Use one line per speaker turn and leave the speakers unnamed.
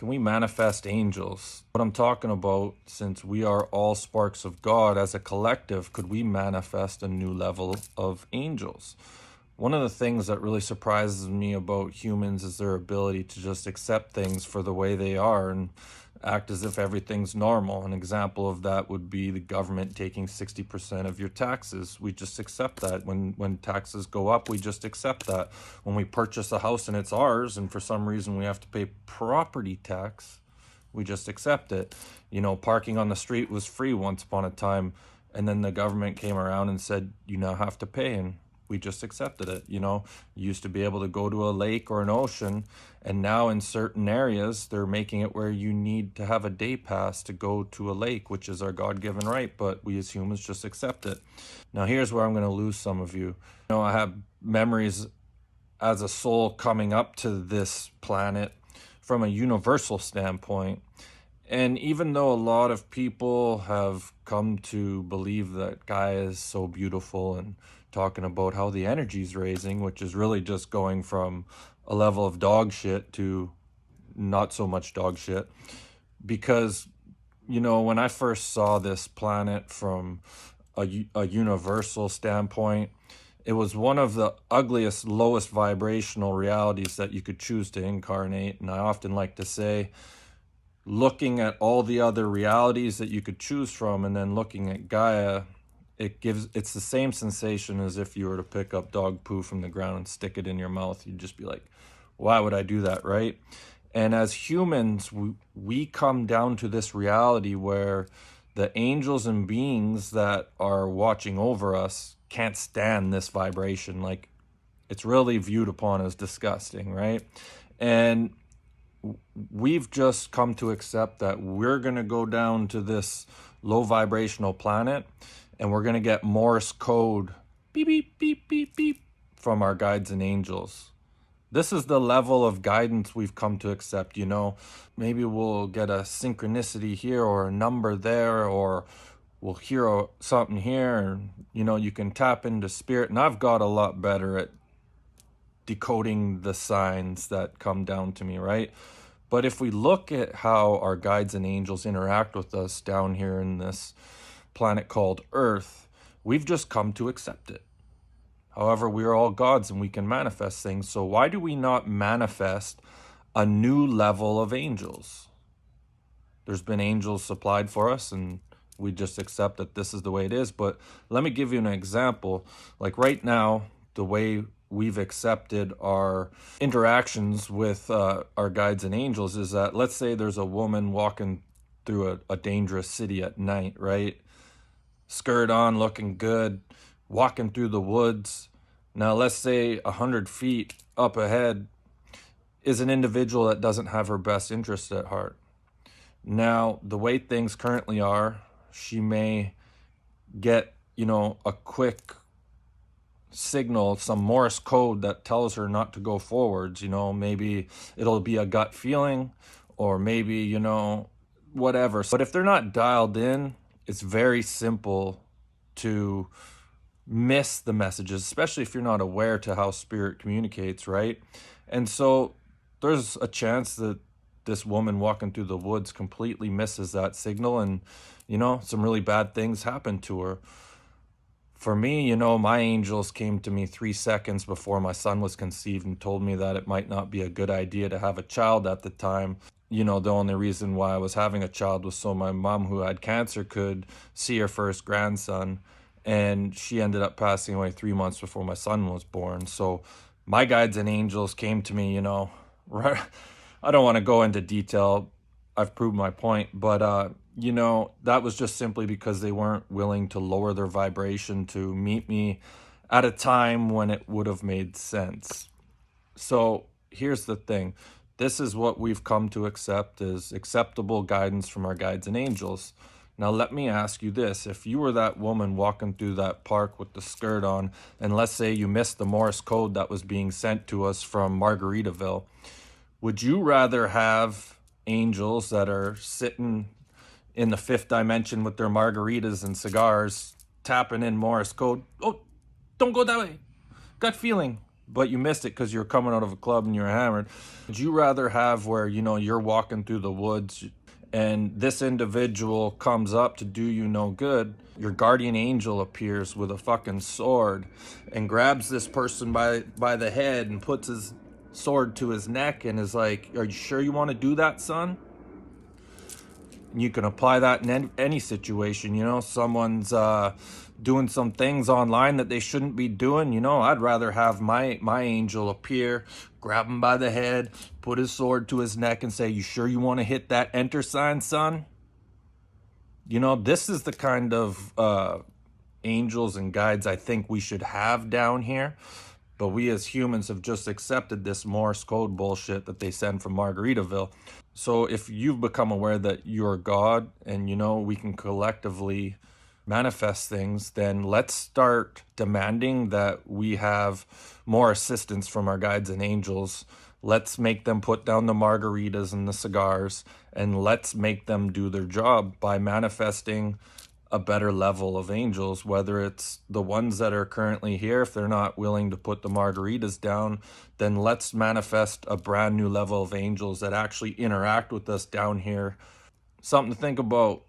Can we manifest angels? What I'm talking about, since we are all sparks of God as a collective, could we manifest a new level of angels? One of the things that really surprises me about humans is their ability to just accept things for the way they are and act as if everything's normal. An example of that would be the government taking 60% of your taxes. We just accept that. When taxes go up, we just accept that. When we purchase a house and it's ours, and for some reason we have to pay property tax, we just accept it. Parking on the street was free once upon a time, and then the government came around and said, you now have to pay, and we just accepted it. You used to be able to go to a lake or an ocean, and now in certain areas they're making it where you need to have a day pass to go to a lake, which is our God-given right, but we as humans just accept it. Now here's where I'm going to lose some of you. I have memories as a soul coming up to this planet from a universal standpoint. And even though a lot of people have come to believe that Gaia is so beautiful and talking about how the energy's raising, which is really just going from a level of dog shit to not so much dog shit, because when I first saw this planet from a universal standpoint, it was one of the ugliest, lowest vibrational realities that you could choose to incarnate. And I often like to say, looking at all the other realities that you could choose from and then looking at Gaia, it's the same sensation as if you were to pick up dog poo from the ground and stick it in your mouth. You'd just be like, why would I do that, right? And as humans, we come down to this reality where the angels and beings that are watching over us can't stand this vibration. Like, it's really viewed upon as disgusting, right? And we've just come to accept that we're going to go down to this low vibrational planet and we're going to get Morse code, beep, beep, beep, beep, beep, from our guides and angels. This is the level of guidance we've come to accept. Maybe we'll get a synchronicity here or a number there, or we'll hear something here, and you can tap into spirit. And I've got a lot better at decoding the signs that come down to me, right? But if we look at how our guides and angels interact with us down here in this planet called Earth, we've just come to accept it. However, we are all gods and we can manifest things. So why do we not manifest a new level of angels? There's been angels supplied for us and we just accept that this is the way it is. But let me give you an example. Like right now, the way we've accepted our interactions with our guides and angels is that, let's say there's a woman walking through a dangerous city at night, right? Skirt on, looking good, walking through the woods. Now, let's say 100 feet up ahead is an individual that doesn't have her best interests at heart. Now, the way things currently are, she may get, a quick signal, some Morse code that tells her not to go forwards. Maybe it'll be a gut feeling, or maybe, whatever. But if they're not dialed in, it's very simple to miss the messages, especially if you're not aware to how spirit communicates, right? And so there's a chance that this woman walking through the woods completely misses that signal, and some really bad things happen to her. For me, my angels came to me 3 seconds before my son was conceived and told me that it might not be a good idea to have a child at the time. The only reason why I was having a child was so my mom, who had cancer, could see her first grandson. And she ended up passing away 3 months before my son was born. So my guides and angels came to me, right. I don't want to go into detail. I've proved my point, but that was just simply because they weren't willing to lower their vibration to meet me at a time when it would have made sense. So here's the thing. This is what we've come to accept as acceptable guidance from our guides and angels. Now, let me ask you this. If you were that woman walking through that park with the skirt on, and let's say you missed the Morse code that was being sent to us from Margaritaville, would you rather have angels that are sitting in the fifth dimension with their margaritas and cigars, tapping in Morse code? Oh, don't go that way. Gut feeling. but you missed it because you're coming out of a club and you're hammered. Would you rather have where, you know, you're walking through the woods and this individual comes up to do you no good? Your guardian angel appears with a fucking sword and grabs this person by the head and puts his sword to his neck and is like, are you sure you want to do that, son? And you can apply that in any situation. You know, someone's doing some things online that they shouldn't be doing. You know, I'd rather have my angel appear, grab him by the head, put his sword to his neck and say, you sure you want to hit that enter sign, son? You know, this is the kind of angels and guides I think we should have down here. But we as humans have just accepted this Morse code bullshit that they send from Margaritaville. So if you've become aware that you're God and, you know, we can collectively manifest things, then let's start demanding that we have more assistance from our guides and angels. Let's make them put down the margaritas and the cigars, and let's make them do their job by manifesting a better level of angels, whether it's the ones that are currently here. If they're not willing to put the margaritas down, then let's manifest a brand new level of angels that actually interact with us down here. Something to think about.